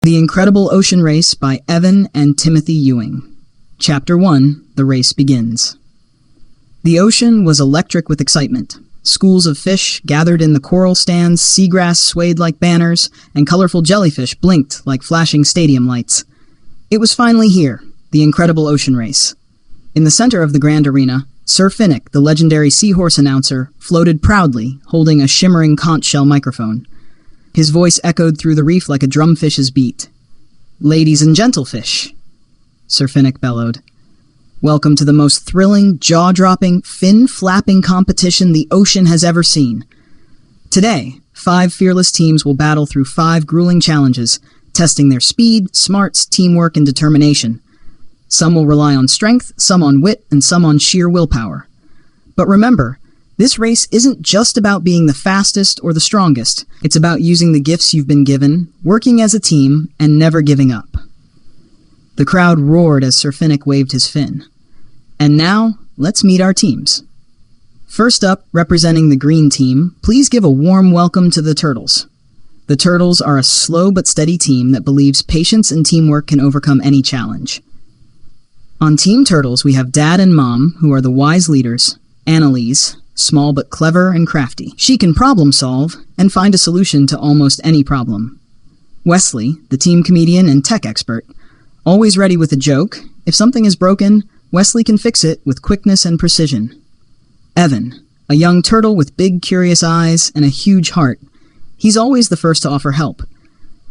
The Incredible Ocean Race by Evan and Timothy Ewing. Chapter 1, The Race Begins. The ocean was electric with excitement. Schools of fish gathered in the coral stands, seagrass swayed like banners, and colorful jellyfish blinked like flashing stadium lights. It was finally here, the Incredible Ocean Race. In the center of the grand arena, Sir Finnick, the legendary seahorse announcer, floated proudly, holding a shimmering conch shell microphone. His voice echoed through the reef like a drumfish's beat. "Ladies and gentlefish," Sir Finnick bellowed. "Welcome to the most thrilling, jaw-dropping, fin-flapping competition the ocean has ever seen. Today, 5 fearless teams will battle through 5 grueling challenges, testing their speed, smarts, teamwork, and determination. Some will rely on strength, some on wit, and some on sheer willpower. But remember, this race isn't just about being the fastest or the strongest. It's about using the gifts you've been given, working as a team, and never giving up." The crowd roared as Sir Finnick waved his fin. "And now, let's meet our teams. First up, representing the green team, please give a warm welcome to the Turtles. The Turtles are a slow but steady team that believes patience and teamwork can overcome any challenge. On Team Turtles, we have Dad and Mom, who are the wise leaders. Annalise, small but clever and crafty. She can problem solve and find a solution to almost any problem. Wesley, the team comedian and tech expert, always ready with a joke. If something is broken, Wesley can fix it with quickness and precision. Evan, a young turtle with big curious eyes and a huge heart. He's always the first to offer help.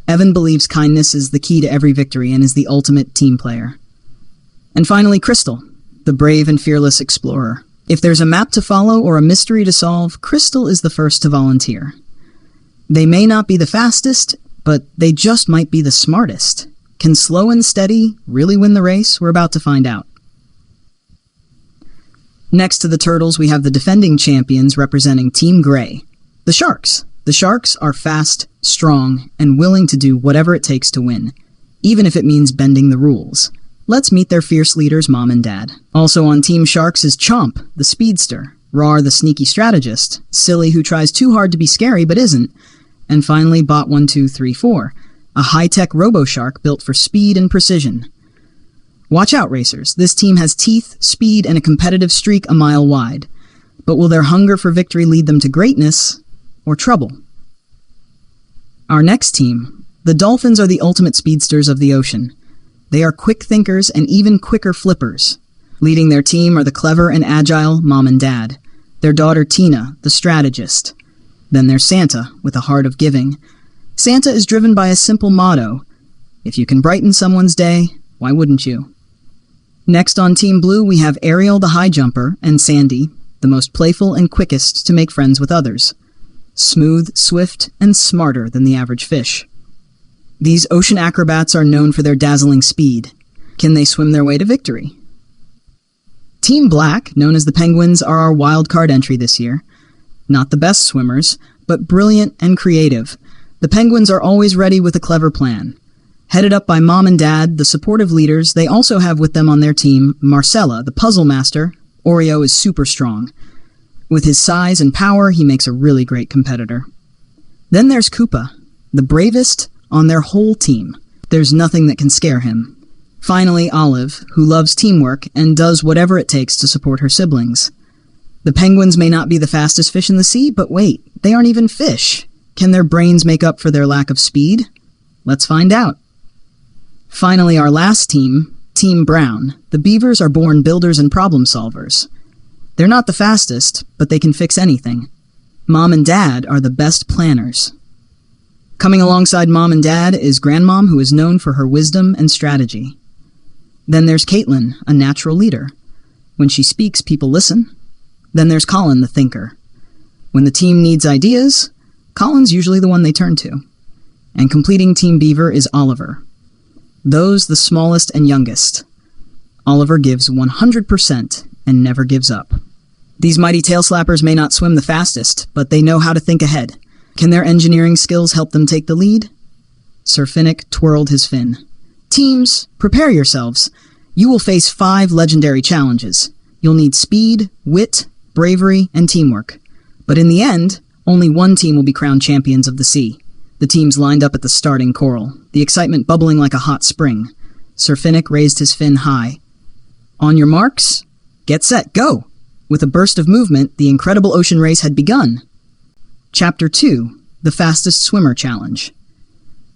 Evan believes kindness is the key to every victory and is the ultimate team player. And finally, Crystal, the brave and fearless explorer. If there's a map to follow or a mystery to solve, Crystal is the first to volunteer. They may not be the fastest, but they just might be the smartest. Can slow and steady really win the race? We're about to find out. Next to the Turtles, we have the defending champions representing Team Gray, the Sharks. The Sharks are fast, strong, and willing to do whatever it takes to win, even if it means bending the rules. Let's meet their fierce leaders, Mom and Dad. Also on Team Sharks is Chomp, the speedster, Rar, the sneaky strategist, Silly, who tries too hard to be scary but isn't, and finally Bot1234, a high-tech robo-shark built for speed and precision. Watch out, racers. This team has teeth, speed, and a competitive streak a mile wide. But will their hunger for victory lead them to greatness or trouble? Our next team, the Dolphins, are the ultimate speedsters of the ocean. They are quick thinkers and even quicker flippers. Leading their team are the clever and agile Mom and Dad, their daughter Tina, the strategist. Then there's Santa, with a heart of giving. Santa is driven by a simple motto: if you can brighten someone's day, why wouldn't you? Next on Team Blue, we have Ariel, the high jumper, and Sandy, the most playful and quickest to make friends with others. Smooth, swift, and smarter than the average fish. These ocean acrobats are known for their dazzling speed. Can they swim their way to victory? Team Black, known as the Penguins, are our wildcard entry this year. Not the best swimmers, but brilliant and creative. The Penguins are always ready with a clever plan. Headed up by Mom and Dad, the supportive leaders, they also have with them on their team Marcella, the puzzle master. Oreo is super strong. With his size and power, he makes a really great competitor. Then there's Koopa, the bravest on their whole team. There's nothing that can scare him. Finally, Olive, who loves teamwork and does whatever it takes to support her siblings. The Penguins may not be the fastest fish in the sea, but wait, they aren't even fish. Can their brains make up for their lack of speed? Let's find out. Finally, our last team, Team Brown. The Beavers are born builders and problem solvers. They're not the fastest, but they can fix anything. Mom and Dad are the best planners. Coming alongside Mom and Dad is Grandmom, who is known for her wisdom and strategy. Then there's Caitlin, a natural leader. When she speaks, people listen. Then there's Colin, the thinker. When the team needs ideas, Colin's usually the one they turn to. And completing Team Beaver is Oliver. Those the smallest and youngest. Oliver gives 100% and never gives up. These mighty tail slappers may not swim the fastest, but they know how to think ahead. Can their engineering skills help them take the lead? Sir Finnick twirled his fin. Teams, prepare yourselves. You will face 5 legendary challenges. You'll need speed, wit, bravery, and teamwork. But in the end, only one team will be crowned champions of the sea. The teams lined up at the starting coral, the excitement bubbling like a hot spring. Sir Finnick raised his fin high. On your marks, get set, go! With a burst of movement, the incredible ocean race had begun. Chapter 2, The Fastest Swimmer Challenge.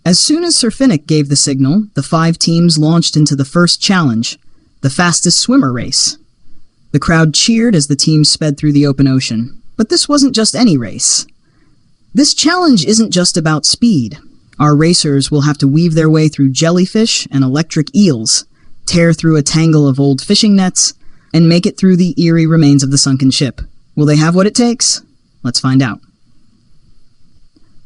As soon as Sir Finnick gave the signal, the 5 teams launched into the first challenge, the fastest swimmer race. The crowd cheered as the teams sped through the open ocean. But this wasn't just any race. This challenge isn't just about speed. Our racers will have to weave their way through jellyfish and electric eels, tear through a tangle of old fishing nets, and make it through the eerie remains of the sunken ship. Will they have what it takes? Let's find out.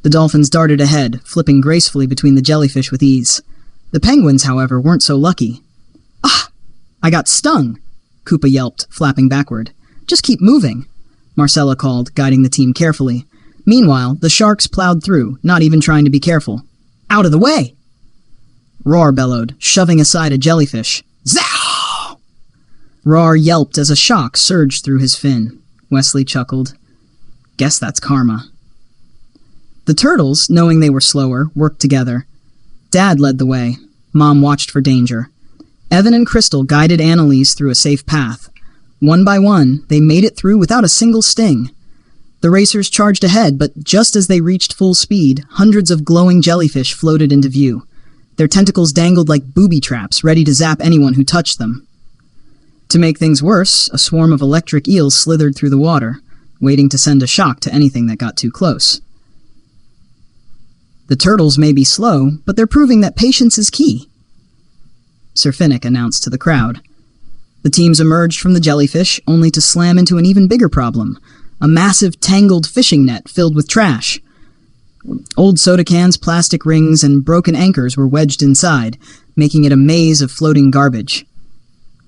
The dolphins darted ahead, flipping gracefully between the jellyfish with ease. The penguins, however, weren't so lucky. Ah! I got stung! Koopa yelped, flapping backward. Just keep moving, Marcella called, guiding the team carefully. Meanwhile, the sharks plowed through, not even trying to be careful. Out of the way! Roar bellowed, shoving aside a jellyfish. Zow! Roar yelped as a shock surged through his fin. Wesley chuckled. Guess that's karma. The turtles, knowing they were slower, worked together. Dad led the way. Mom watched for danger. Evan and Crystal guided Annalise through a safe path. One by one, they made it through without a single sting. The racers charged ahead, but just as they reached full speed, hundreds of glowing jellyfish floated into view. Their tentacles dangled like booby traps, ready to zap anyone who touched them. To make things worse, a swarm of electric eels slithered through the water, waiting to send a shock to anything that got too close. The turtles may be slow, but they're proving that patience is key, Sir Finnick announced to the crowd. The teams emerged from the jellyfish, only to slam into an even bigger problem, a massive tangled fishing net filled with trash. Old soda cans, plastic rings, and broken anchors were wedged inside, making it a maze of floating garbage.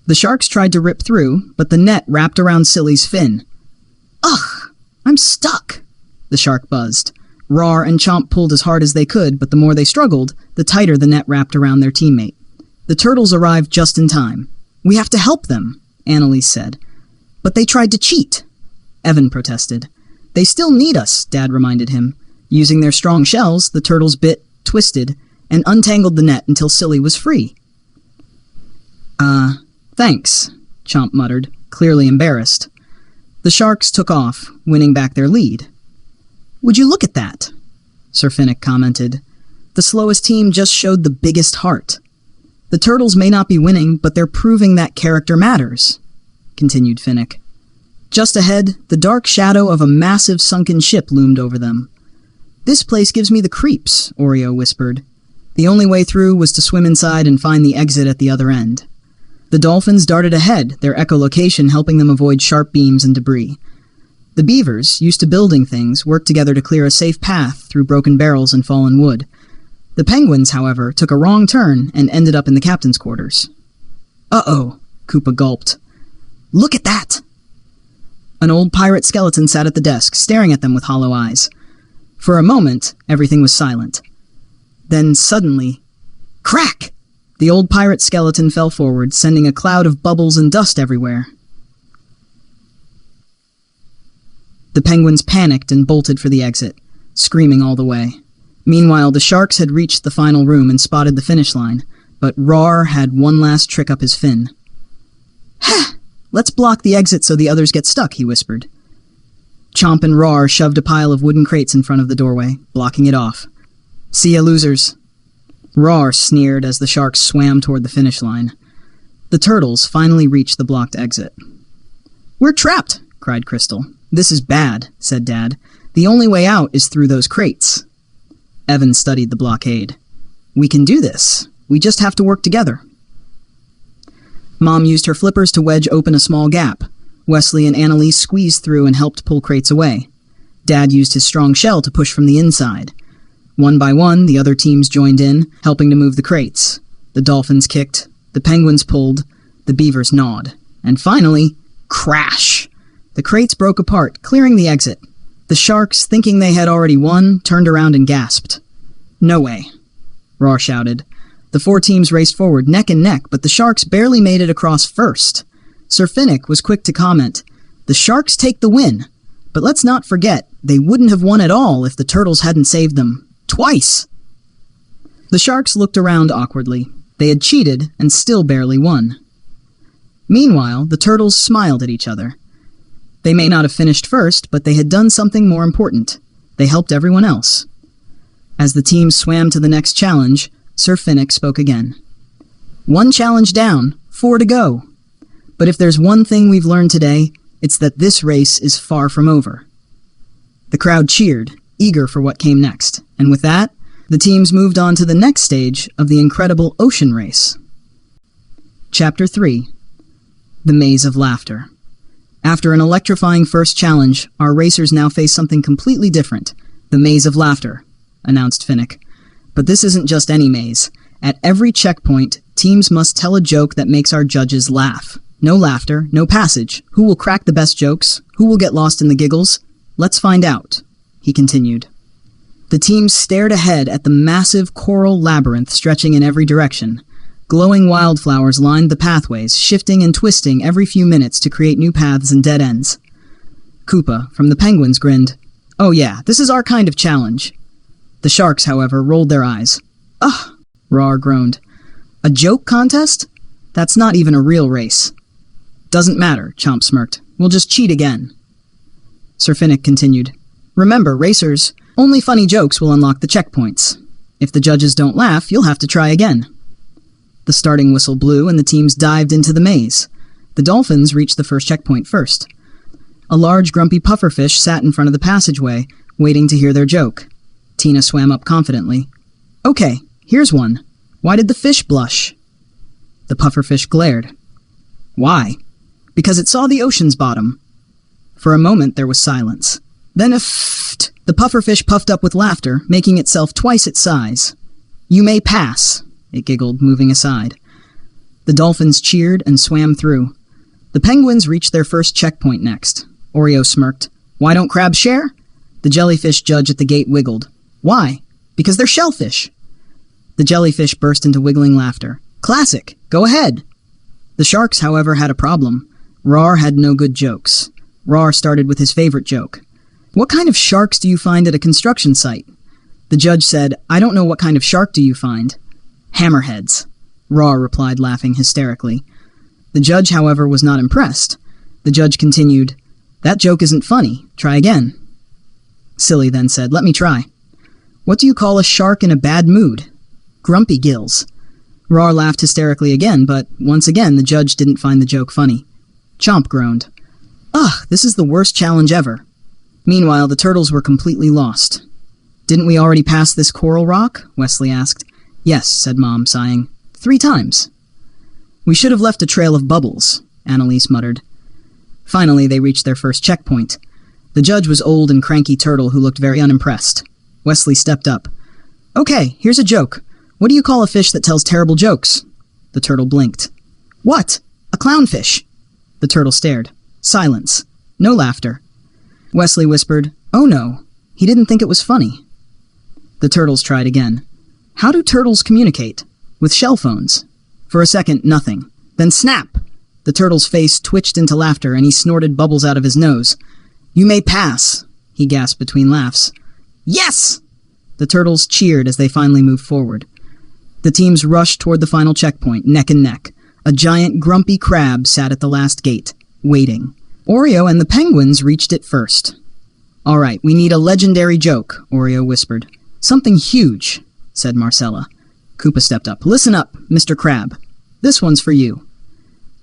The sharks tried to rip through, but the net wrapped around Silly's fin. Ugh! I'm stuck! The shark buzzed. Roar and Chomp pulled as hard as they could, but the more they struggled, the tighter the net wrapped around their teammate. The turtles arrived just in time. We have to help them, Annalise said. But they tried to cheat, Evan protested. They still need us, Dad reminded him. Using their strong shells, the turtles bit, twisted, and untangled the net until Silly was free. Thanks, Chomp muttered, clearly embarrassed. The sharks took off, winning back their lead. Would you look at that? Sir Finnick commented. The slowest team just showed the biggest heart. The turtles may not be winning, but they're proving that character matters, continued Finnick. Just ahead, the dark shadow of a massive sunken ship loomed over them. This place gives me the creeps, Oreo whispered. The only way through was to swim inside and find the exit at the other end. The dolphins darted ahead, their echolocation helping them avoid sharp beams and debris. The beavers, used to building things, worked together to clear a safe path through broken barrels and fallen wood. The penguins, however, took a wrong turn and ended up in the captain's quarters. Uh-oh, Koopa gulped. Look at that! An old pirate skeleton sat at the desk, staring at them with hollow eyes. For a moment, everything was silent. Then suddenly, crack! The old pirate skeleton fell forward, sending a cloud of bubbles and dust everywhere. The penguins panicked and bolted for the exit, screaming all the way. Meanwhile, the sharks had reached the final room and spotted the finish line, but Roar had one last trick up his fin. Ha! Let's block the exit so the others get stuck, he whispered. Chomp and Roar shoved a pile of wooden crates in front of the doorway, blocking it off. See ya, losers. Roar sneered as the sharks swam toward the finish line. The turtles finally reached the blocked exit. We're trapped, cried Crystal. This is bad, said Dad. The only way out is through those crates. Evan studied the blockade. We can do this. We just have to work together. Mom used her flippers to wedge open a small gap. Wesley and Annalise squeezed through and helped pull crates away. Dad used his strong shell to push from the inside. One by one, the other teams joined in, helping to move the crates. The dolphins kicked, the penguins pulled, the beavers gnawed. And finally, crash! The crates broke apart, clearing the exit. The sharks, thinking they had already won, turned around and gasped. No way, Roar shouted. The 4 teams raced forward, neck and neck, but the sharks barely made it across first. Sir Finnick was quick to comment, the sharks take the win, but let's not forget, they wouldn't have won at all if the turtles hadn't saved them. Twice! The sharks looked around awkwardly. They had cheated and still barely won. Meanwhile, the turtles smiled at each other. They may not have finished first, but they had done something more important. They helped everyone else. As the team swam to the next challenge, Sir Finnick spoke again. 1 challenge down, 4 to go. But if there's one thing we've learned today, it's that this race is far from over. The crowd cheered, eager for what came next, and with that, the teams moved on to the next stage of the incredible ocean race. Chapter 3. The Maze of Laughter. After an electrifying first challenge, our racers now face something completely different. The Maze of Laughter, announced Finnick. But this isn't just any maze. At every checkpoint, teams must tell a joke that makes our judges laugh. No laughter, no passage. Who will crack the best jokes? Who will get lost in the giggles? Let's find out, he continued. The teams stared ahead at the massive coral labyrinth stretching in every direction. Glowing wildflowers lined the pathways, shifting and twisting every few minutes to create new paths and dead ends. Koopa, from the Penguins, grinned. Oh yeah, this is our kind of challenge. The Sharks, however, rolled their eyes. Ugh, Rar groaned. A joke contest? That's not even a real race. Doesn't matter, Chomp smirked. We'll just cheat again. Sir Finnick continued. Remember, racers, only funny jokes will unlock the checkpoints. If the judges don't laugh, you'll have to try again. The starting whistle blew and the teams dived into the maze. The Dolphins reached the first checkpoint first. A large grumpy pufferfish sat in front of the passageway, waiting to hear their joke. Tina swam up confidently. Okay, here's one. Why did the fish blush? The pufferfish glared. Why? Because it saw the ocean's bottom. For a moment there was silence. Then the pufferfish puffed up with laughter, making itself twice its size. You may pass, it giggled, moving aside. The Dolphins cheered and swam through. The Penguins reached their first checkpoint next. Oreo smirked. Why don't crabs share? The jellyfish judge at the gate wiggled. Why? Because they're shellfish. The jellyfish burst into wiggling laughter. Classic! Go ahead! The Sharks, however, had a problem. Rar had no good jokes. Rar started with his favorite joke. What kind of sharks do you find at a construction site? The judge said, I don't know what kind of shark do you find. Hammerheads. Rar replied, laughing hysterically. The judge, however, was not impressed. The judge continued, That joke isn't funny. Try again. Silly then said, Let me try. What do you call a shark in a bad mood? Grumpy gills. Rar laughed hysterically again, but once again the judge didn't find the joke funny. Chomp groaned. Ugh, this is the worst challenge ever. Meanwhile, the turtles were completely lost. Didn't we already pass this coral rock? Wesley asked. Yes, said Mom, sighing. 3 times. We should have left a trail of bubbles, Annalise muttered. Finally, they reached their first checkpoint. The judge was old and cranky turtle who looked very unimpressed. Wesley stepped up. Okay, here's a joke. What do you call a fish that tells terrible jokes? The turtle blinked. What? A clownfish. The turtle stared. Silence. No laughter. Wesley whispered, Oh no, he didn't think it was funny. The turtles tried again. How do turtles communicate? With shell phones. For a second, nothing. Then snap! The turtle's face twitched into laughter and he snorted bubbles out of his nose. You may pass, he gasped between laughs. Yes! The turtles cheered as they finally moved forward. The teams rushed toward the final checkpoint, neck and neck. A giant grumpy crab sat at the last gate, waiting. Oreo and the Penguins reached it first. All right, we need a legendary joke, Oreo whispered. Something huge, said Marcella. Koopa stepped up. Listen up, Mr. Crab. This one's for you.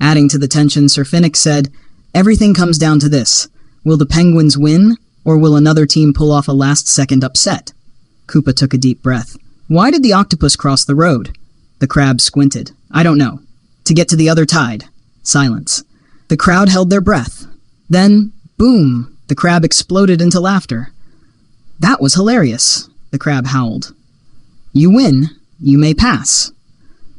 Adding to the tension, Sir Finnick said, Everything comes down to this. Will the Penguins win, or will another team pull off a last-second upset? Koopa took a deep breath. Why did the octopus cross the road? The crab squinted. I don't know. To get to the other tide. Silence. The crowd held their breath. Then, boom, the crab exploded into laughter. That was hilarious, the crab howled. You win. You may pass.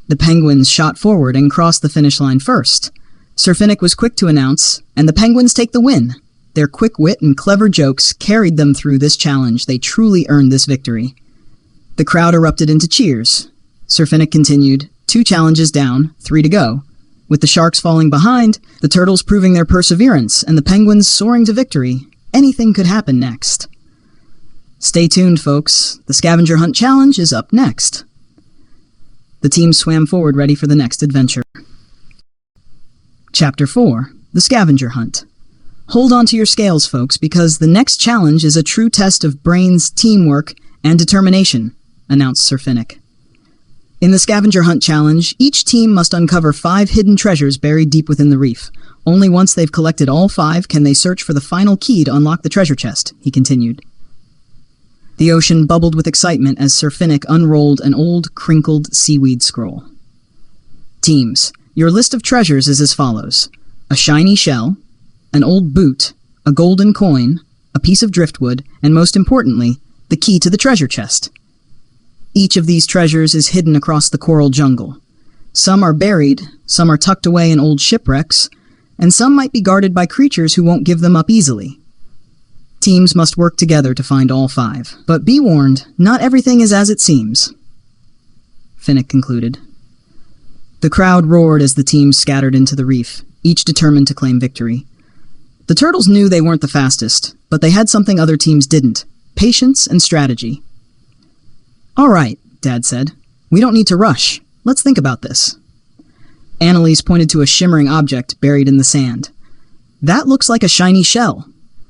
The Penguins shot forward and crossed the finish line first. Sir Finnick was quick to announce, and the Penguins take the win. Their quick wit and clever jokes carried them through this challenge. They truly earned this victory. The crowd erupted into cheers. Sir Finnick continued, 2 challenges down, 3 to go. With the Sharks falling behind, the Turtles proving their perseverance, and the Penguins soaring to victory, anything could happen next. Stay tuned, folks. The scavenger hunt challenge is up next. The team swam forward, ready for the next adventure. Chapter 4. The Scavenger Hunt. Hold on to your scales, folks, because the next challenge is a true test of brains, teamwork, and determination, announced Sir Finnick. In the Scavenger Hunt challenge, each team must uncover 5 hidden treasures buried deep within the reef. Only once they've collected all 5 can they search for the final key to unlock the treasure chest, he continued. The ocean bubbled with excitement as Sir Finnick unrolled an old, crinkled seaweed scroll. Teams, your list of treasures is as follows: a shiny shell, an old boot, a golden coin, a piece of driftwood, and most importantly, the key to the treasure chest. Each of these treasures is hidden across the coral jungle. Some are buried, some are tucked away in old shipwrecks, and some might be guarded by creatures who won't give them up easily. Teams must work together to find all 5. But be warned, not everything is as it seems, Finnick concluded. The crowd roared as the teams scattered into the reef, each determined to claim victory. The turtles knew they weren't the fastest, but they had something other teams didn't: patience and strategy. All right, Dad said. We don't need to rush. Let's think about this. Annalise pointed to a shimmering object buried in the sand. That looks like a shiny shell.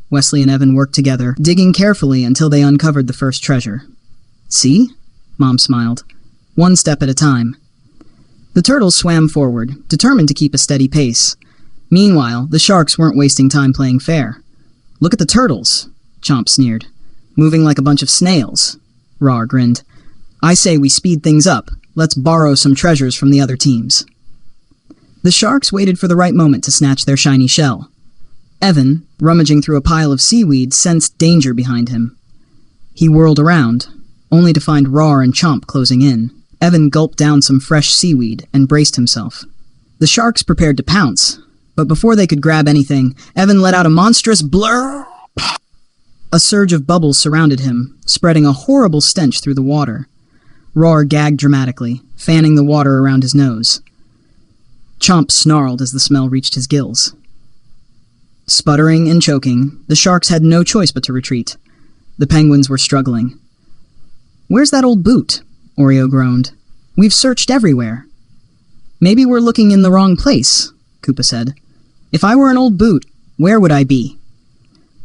Wesley and Evan worked together, digging carefully until they uncovered the first treasure. See? Mom smiled. One step at a time. The turtles swam forward, determined to keep a steady pace. Meanwhile, the sharks weren't wasting time playing fair. Look at the turtles, Chomp sneered. Moving like a bunch of snails. Rawr grinned. I say we speed things up. Let's borrow some treasures from the other teams. The sharks waited for the right moment to snatch their shiny shell. Evan, rummaging through a pile of seaweed, sensed danger behind him. He whirled around, only to find Rawr and Chomp closing in. Evan gulped down some fresh seaweed and braced himself. The sharks prepared to pounce, but before they could grab anything, Evan let out a monstrous blur. A surge of bubbles surrounded him, spreading a horrible stench through the water. Rawr gagged dramatically, fanning the water around his nose. Chomp snarled as the smell reached his gills. Sputtering and choking, the sharks had no choice but to retreat. The penguins were struggling. Where's that old boot? Oreo groaned. We've searched everywhere. Maybe we're looking in the wrong place, Koopa said. If I were an old boot, where would I be?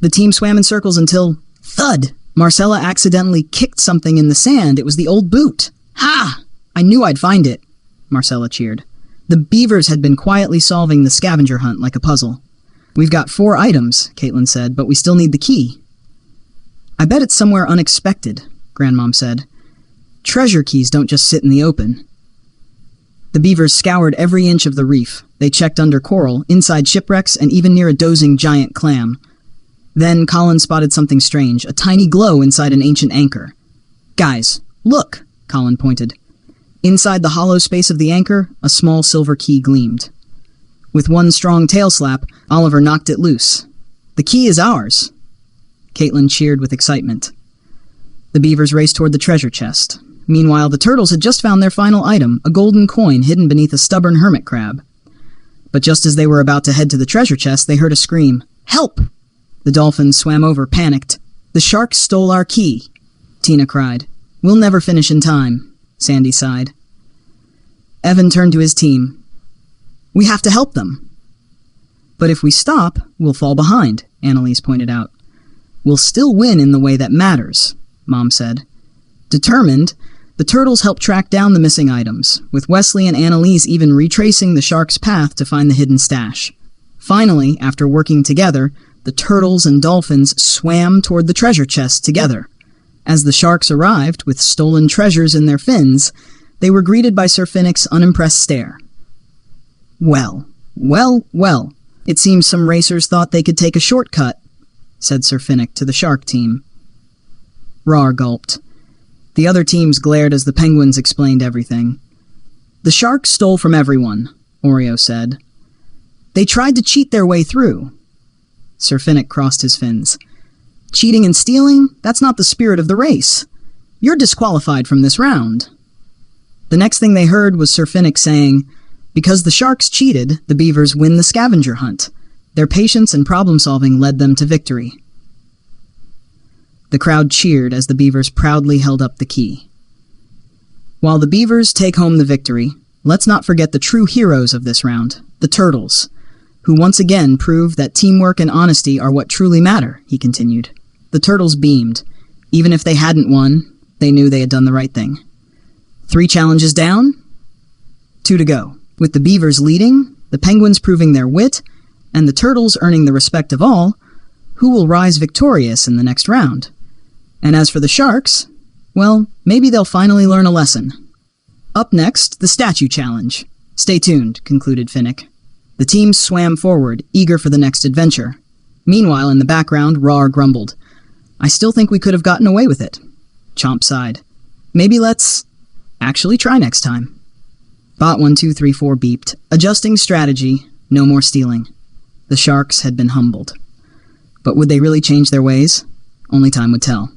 The team swam in circles until, thud! Marcella accidentally kicked something in the sand. It was the old boot. Ha! I knew I'd find it, Marcella cheered. The Beavers had been quietly solving the scavenger hunt like a puzzle. We've got 4 items, Caitlin said, but we still need the key. I bet it's somewhere unexpected, Grandmom said. Treasure keys don't just sit in the open. The Beavers scoured every inch of the reef. They checked under coral, inside shipwrecks, and even near a dozing giant clam. Then Colin spotted something strange, a tiny glow inside an ancient anchor. Guys, look, Colin pointed. Inside the hollow space of the anchor, a small silver key gleamed. With one strong tail slap, Oliver knocked it loose. The key is ours. Caitlin cheered with excitement. The Beavers raced toward the treasure chest. Meanwhile, the turtles had just found their final item, a golden coin hidden beneath a stubborn hermit crab. But just as they were about to head to the treasure chest, they heard a scream. Help! The dolphins swam over, panicked. The sharks stole our key, Tina cried. We'll never finish in time, Sandy sighed. Evan turned to his team. We have to help them. But if we stop, we'll fall behind, Annalise pointed out. We'll still win in the way that matters, Mom said. Determined, the turtles helped track down the missing items, with Wesley and Annalise even retracing the shark's path to find the hidden stash. Finally, after working together, the turtles and dolphins swam toward the treasure chest together. As the sharks arrived, with stolen treasures in their fins, they were greeted by Sir Finnick's unimpressed stare. Well, it seems some racers thought they could take a shortcut, said Sir Finnick to the shark team. Rawr gulped. The other teams glared as the penguins explained everything. The sharks stole from everyone, Oreo said. They tried to cheat their way through. Sir Finnick crossed his fins. Cheating and stealing? That's not the spirit of the race. You're disqualified from this round. The next thing they heard was Sir Finnick saying, because the sharks cheated, the Beavers win the scavenger hunt. Their patience and problem-solving led them to victory. The crowd cheered as the Beavers proudly held up the key. While the Beavers take home the victory, let's not forget the true heroes of this round, the Turtles, who once again proved that teamwork and honesty are what truly matter, he continued. The Turtles beamed. Even if they hadn't won, they knew they had done the right thing. 3 challenges down, 2 to go. With the Beavers leading, the Penguins proving their wit, and the Turtles earning the respect of all, who will rise victorious in the next round? And as for the Sharks, well, maybe they'll finally learn a lesson. Up next, the statue challenge. Stay tuned, concluded Finnick. The team swam forward, eager for the next adventure. Meanwhile, in the background, Rawr grumbled. I still think we could have gotten away with it. Chomp sighed. Maybe let's actually try next time. Bot 1234 beeped. Adjusting strategy, no more stealing. The Sharks had been humbled. But would they really change their ways? Only time would tell.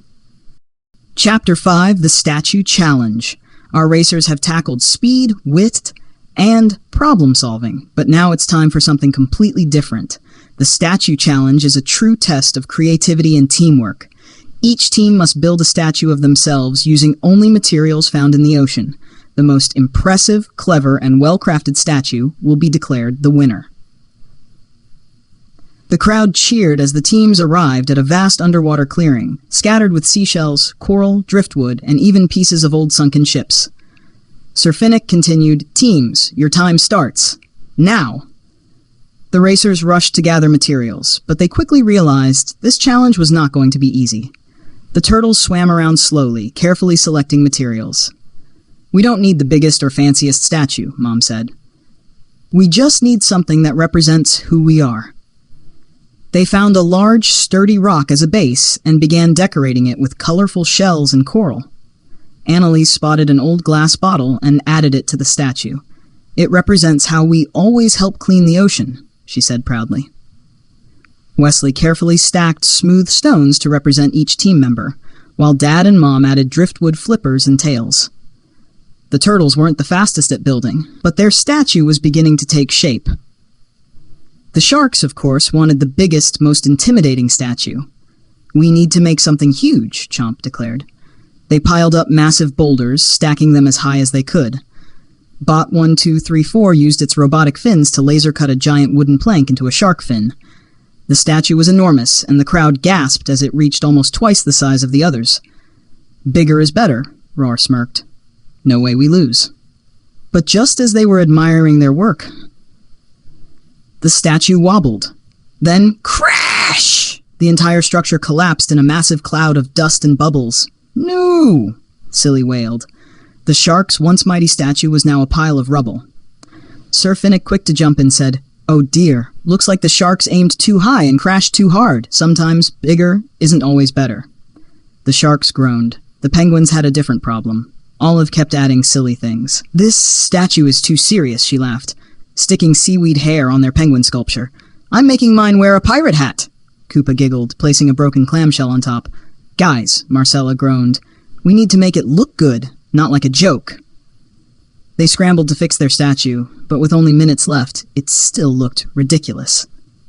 Chapter 5, The Statue Challenge. Our racers have tackled speed, wit, and problem-solving, but now it's time for something completely different. The Statue Challenge is a true test of creativity and teamwork. Each team must build a statue of themselves using only materials found in the ocean. The most impressive, clever, and well-crafted statue will be declared the winner. The crowd cheered as the teams arrived at a vast underwater clearing, scattered with seashells, coral, driftwood, and even pieces of old sunken ships. Sir Finnick continued, Teams, your time starts. Now! The racers rushed to gather materials, but they quickly realized this challenge was not going to be easy. The turtles swam around slowly, carefully selecting materials. We don't need the biggest or fanciest statue, Mom said. We just need something that represents who we are. They found a large, sturdy rock as a base and began decorating it with colorful shells and coral. Annalise spotted an old glass bottle and added it to the statue. It represents how we always help clean the ocean, she said proudly. Wesley carefully stacked smooth stones to represent each team member, while Dad and Mom added driftwood flippers and tails. The turtles weren't the fastest at building, but their statue was beginning to take shape. The Sharks, of course, wanted the biggest, most intimidating statue. We need to make something huge, Chomp declared. They piled up massive boulders, stacking them as high as they could. Bot 1234 used its robotic fins to laser cut a giant wooden plank into a shark fin. The statue was enormous, and the crowd gasped as it reached almost twice the size of the others. Bigger is better, Rawr smirked. No way we lose. But just as they were admiring their work, the statue wobbled. Then, crash! The entire structure collapsed in a massive cloud of dust and bubbles. No! Silly wailed. The Shark's once mighty statue was now a pile of rubble. Sir Finnick, quick to jump in, said, Oh dear, looks like the Sharks aimed too high and crashed too hard. Sometimes bigger isn't always better. The Sharks groaned. The Penguins had a different problem. Olive kept adding silly things. This statue is too serious, she laughed, sticking seaweed hair on their penguin sculpture. I'm making mine wear a pirate hat, Koopa giggled, placing a broken clamshell on top. Guys, Marcella groaned, we need to make it look good, not like a joke. They scrambled to fix their statue, but with only minutes left, it still looked ridiculous.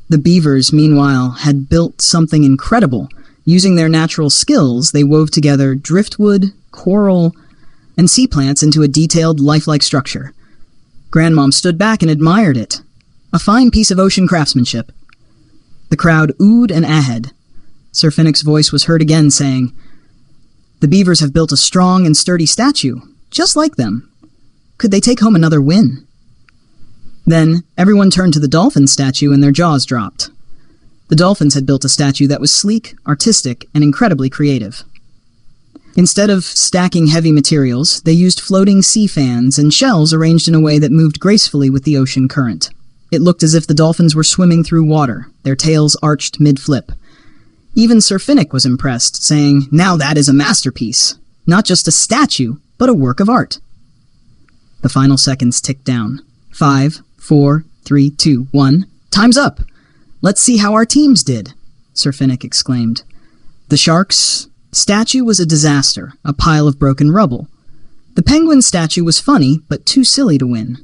The Beavers, meanwhile, had built something incredible. Using their natural skills, they wove together driftwood, coral, and sea plants into a detailed, lifelike structure. Grandmom stood back and admired it. A fine piece of ocean craftsmanship. The crowd oohed and ahed. Sir Finnick's voice was heard again, saying, The Beavers have built a strong and sturdy statue, just like them. Could they take home another win? Then, everyone turned to the Dolphin statue and their jaws dropped. The Dolphins had built a statue that was sleek, artistic, and incredibly creative. Instead of stacking heavy materials, they used floating sea fans and shells arranged in a way that moved gracefully with the ocean current. It looked as if the dolphins were swimming through water, their tails arched mid-flip. Even Sir Finnick was impressed, saying, Now that is a masterpiece. Not just a statue, but a work of art. The final seconds ticked down. 5, 4, 3, 2, 1. Time's up! Let's see how our teams did, Sir Finnick exclaimed. The Sharks' statue was a disaster, a pile of broken rubble. The Penguin statue was funny, but too silly to win.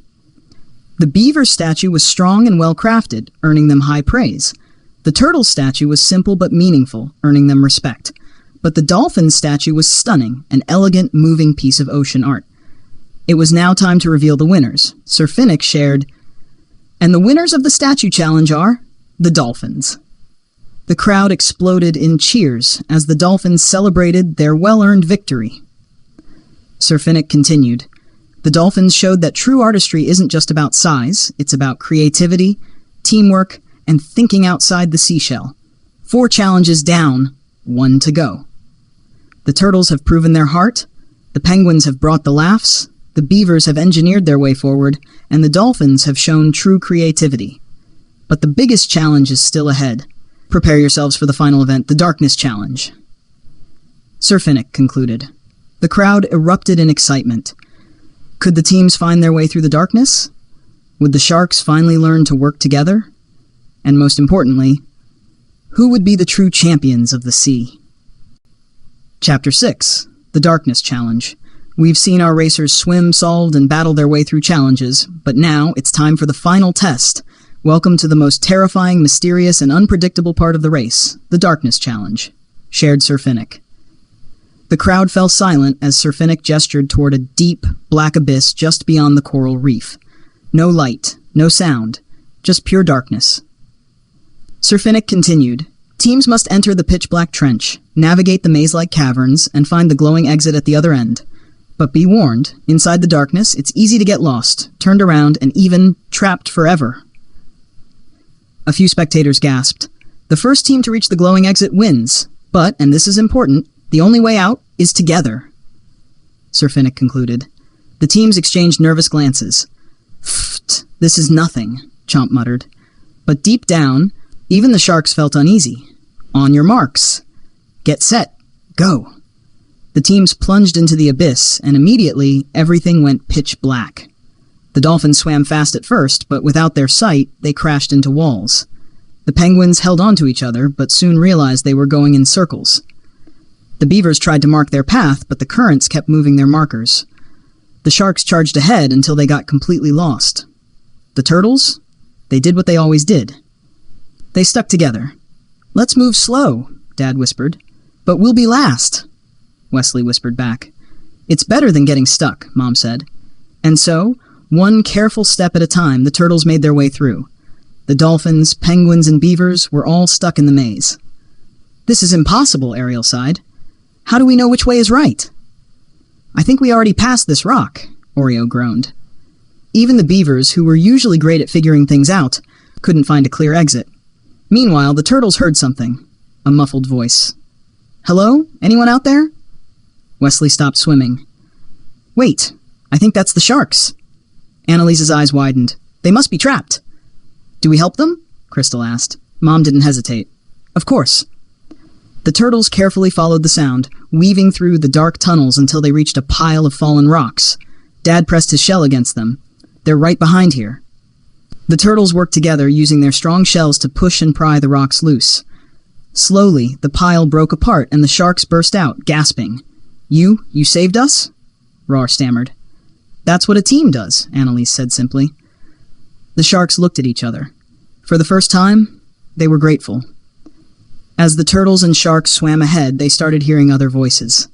The Beaver statue was strong and well-crafted, earning them high praise. The Turtle statue was simple but meaningful, earning them respect. But the Dolphins statue was stunning, an elegant, moving piece of ocean art. It was now time to reveal the winners. Sir Finnick shared, "And the winners of the statue challenge are the Dolphins." The crowd exploded in cheers as the Dolphins celebrated their well-earned victory. Sir Finnick continued, "The Dolphins showed that true artistry isn't just about size, it's about creativity, teamwork, and thinking outside the seashell. 4 challenges down, 1 to go. The Turtles have proven their heart, the Penguins have brought the laughs, the Beavers have engineered their way forward, and the Dolphins have shown true creativity. But the biggest challenge is still ahead. Prepare yourselves for the final event, the Darkness Challenge." Sir Finnick concluded. The crowd erupted in excitement. Could the teams find their way through the darkness? Would the Sharks finally learn to work together? And most importantly, who would be the true champions of the sea? Chapter 6, The Darkness Challenge. We've seen our racers swim, solve, and battle their way through challenges, but now it's time for the final test. Welcome to the most terrifying, mysterious, and unpredictable part of the race, the Darkness Challenge, shared Sir Finnick. The crowd fell silent as Sir Finnick gestured toward a deep, black abyss just beyond the coral reef. No light, no sound, just pure darkness. Sir Finnick continued, "Teams must enter the pitch-black trench, navigate the maze-like caverns, and find the glowing exit at the other end. But be warned, inside the darkness, it's easy to get lost, turned around, and even trapped forever." A few spectators gasped. The first team to reach the glowing exit wins, but, and this is important, the only way out is together. Sir Finnick concluded. The teams exchanged nervous glances. "Pfft, this is nothing," Chomp muttered. But deep down, even the Sharks felt uneasy. On your marks. Get set. Go. The teams plunged into the abyss, and immediately everything went pitch black. The Dolphins swam fast at first, but without their sight, they crashed into walls. The Penguins held on to each other, but soon realized they were going in circles. The Beavers tried to mark their path, but the currents kept moving their markers. The Sharks charged ahead until they got completely lost. The Turtles? They did what they always did. They stuck together. "Let's move slow," Dad whispered. "But we'll be last," Wesley whispered back. "It's better than getting stuck," Mom said. And so, one careful step at a time, the Turtles made their way through. The Dolphins, Penguins, and Beavers were all stuck in the maze. "This is impossible," Ariel sighed. "How do we know which way is right?" "I think we already passed this rock," Oreo groaned. Even the Beavers, who were usually great at figuring things out, couldn't find a clear exit. Meanwhile, the Turtles heard something. A muffled voice. "Hello? Anyone out there?" Wesley stopped swimming. "Wait, I think that's the Sharks." Annalise's eyes widened. "They must be trapped." "Do we help them?" Crystal asked. Mom didn't hesitate. "Of course." The Turtles carefully followed the sound, weaving through the dark tunnels until they reached a pile of fallen rocks. Dad pressed his shell against them. "They're right behind here." The Turtles worked together, using their strong shells to push and pry the rocks loose. Slowly, the pile broke apart and the Sharks burst out, gasping. You saved us?" Rawr stammered. "That's what a team does," Annalise said simply. The Sharks looked at each other. For the first time, they were grateful. As the Turtles and Sharks swam ahead, they started hearing other voices.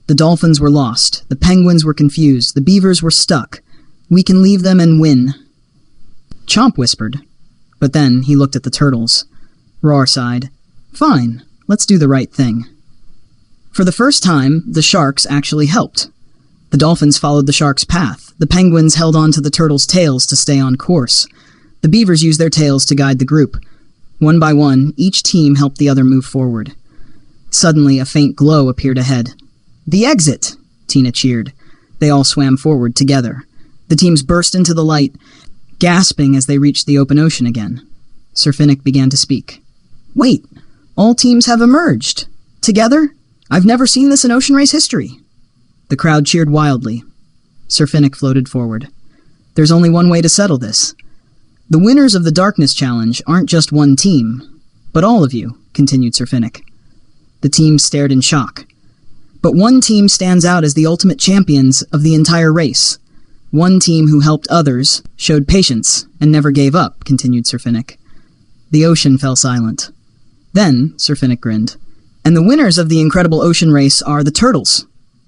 The Dolphins were lost, the Penguins were confused, the Beavers were stuck. "We can leave them and win." Chomp whispered. But then he looked at the Turtles. Rawr sighed. "Fine, let's do the right thing." For the first time, the Sharks actually helped. The Dolphins followed the Sharks' path. The Penguins held on to the Turtles' tails to stay on course. The Beavers used their tails to guide the group. One by one, each team helped the other move forward. Suddenly, a faint glow appeared ahead. "The exit!" Tina cheered. They all swam forward together. The teams burst into the light, gasping as they reached the open ocean again. Sir Finnick began to speak. "Wait, all teams have emerged. Together? I've never seen this in ocean race history." The crowd cheered wildly. Sir Finnick floated forward. "There's only one way to settle this. The winners of the Darkness Challenge aren't just one team, but all of you," continued Sir Finnick. The team stared in shock. "But one team stands out as the ultimate champions of the entire race. One team who helped others, showed patience, and never gave up," continued Sir Finnick. The ocean fell silent. Then Sir Finnick grinned. "And the winners of the incredible ocean race are the turtles,"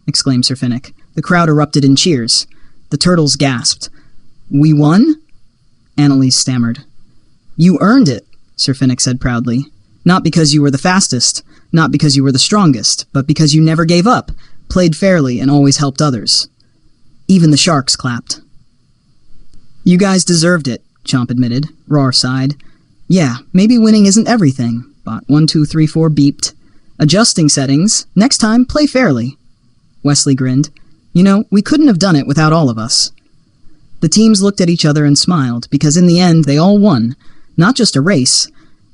exclaimed Sir Finnick. The crowd erupted in cheers. The turtles gasped. "We won?" Annalise stammered. "You earned it," Sir Finnick said proudly. "Not because you were the fastest, not because you were the strongest, but because you never gave up, played fairly, and always helped others." Even the sharks clapped. "You guys deserved it," Chomp admitted. Roar sighed. "Yeah, maybe winning isn't everything." Bot 1234 beeped. "Adjusting settings. Next time, play fairly." Wesley grinned. "You know, we couldn't have done it without all of us." The teams looked at each other and smiled, because in the end they all won. Not just a race,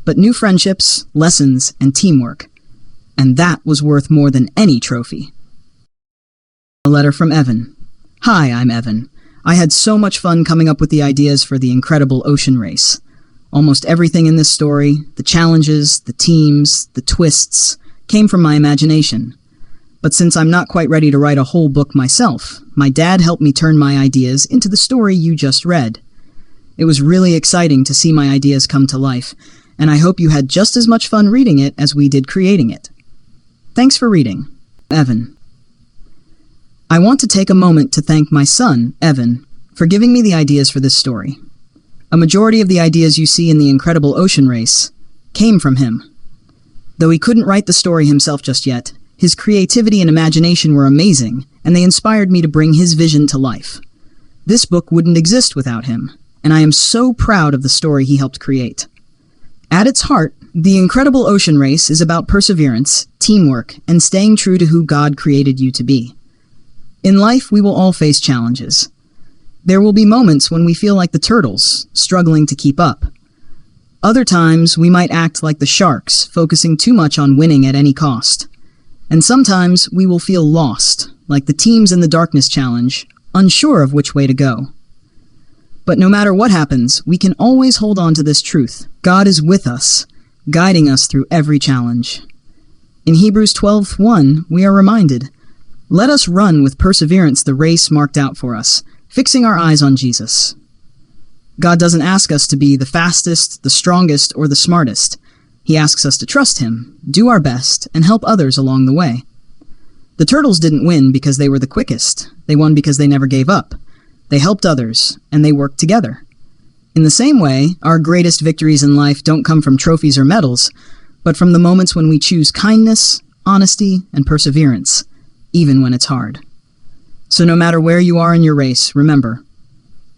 but new friendships, lessons, and teamwork. And that was worth more than any trophy. A letter from Evan. "Hi, I'm Evan. I had so much fun coming up with the ideas for the incredible ocean race. Almost everything in this story, the challenges, the teams, the twists, came from my imagination. But since I'm not quite ready to write a whole book myself, my dad helped me turn my ideas into the story you just read. It was really exciting to see my ideas come to life, and I hope you had just as much fun reading it as we did creating it. Thanks for reading. Evan." I want to take a moment to thank my son, Evan, for giving me the ideas for this story. A majority of the ideas you see in the incredible ocean race came from him. Though he couldn't write the story himself just yet, his creativity and imagination were amazing, and they inspired me to bring his vision to life. This book wouldn't exist without him, and I am so proud of the story he helped create. At its heart, the incredible ocean race is about perseverance, teamwork, and staying true to who God created you to be. In life, we will all face challenges. There will be moments when we feel like the turtles, struggling to keep up. Other times, we might act like the sharks, focusing too much on winning at any cost. And sometimes, we will feel lost, like the teams in the Darkness Challenge, unsure of which way to go. But no matter what happens, we can always hold on to this truth. God is with us, guiding us through every challenge. In Hebrews 12:1, we are reminded, "Let us run with perseverance the race marked out for us, fixing our eyes on Jesus." God doesn't ask us to be the fastest, the strongest, or the smartest. He asks us to trust Him, do our best, and help others along the way. The turtles didn't win because they were the quickest. They won because they never gave up. They helped others, and they worked together. In the same way, our greatest victories in life don't come from trophies or medals, but from the moments when we choose kindness, honesty, and perseverance, even when it's hard. So no matter where you are in your race, remember,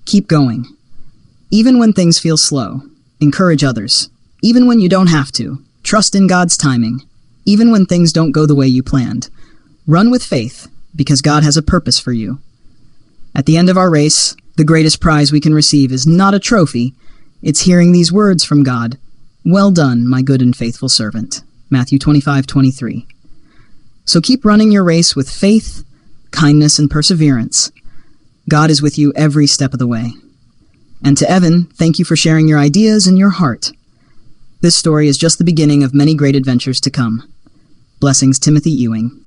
keep going. Even when things feel slow, encourage others. Even when you don't have to, trust in God's timing. Even when things don't go the way you planned, run with faith, because God has a purpose for you. At the end of our race, the greatest prize we can receive is not a trophy, it's hearing these words from God. "Well done, my good and faithful servant." Matthew 25:23. So keep running your race with faith, kindness, and perseverance. God is with you every step of the way. And to Evan, thank you for sharing your ideas and your heart. This story is just the beginning of many great adventures to come. Blessings, Timothy Ewing.